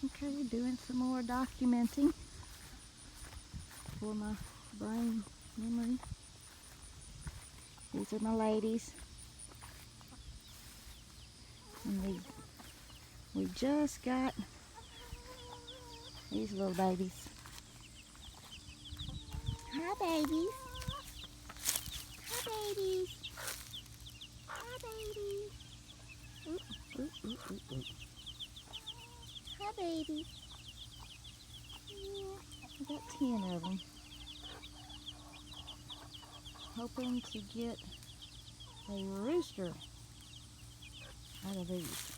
Okay, doing some more documenting for my brain memory. These are my ladies. And we just got these little babies. Hi babies. Hi babies. Hi babies. Ooh, ooh, ooh, ooh, ooh. Hi babies. Yeah, I got 10 of them. Hoping to get a rooster out of these.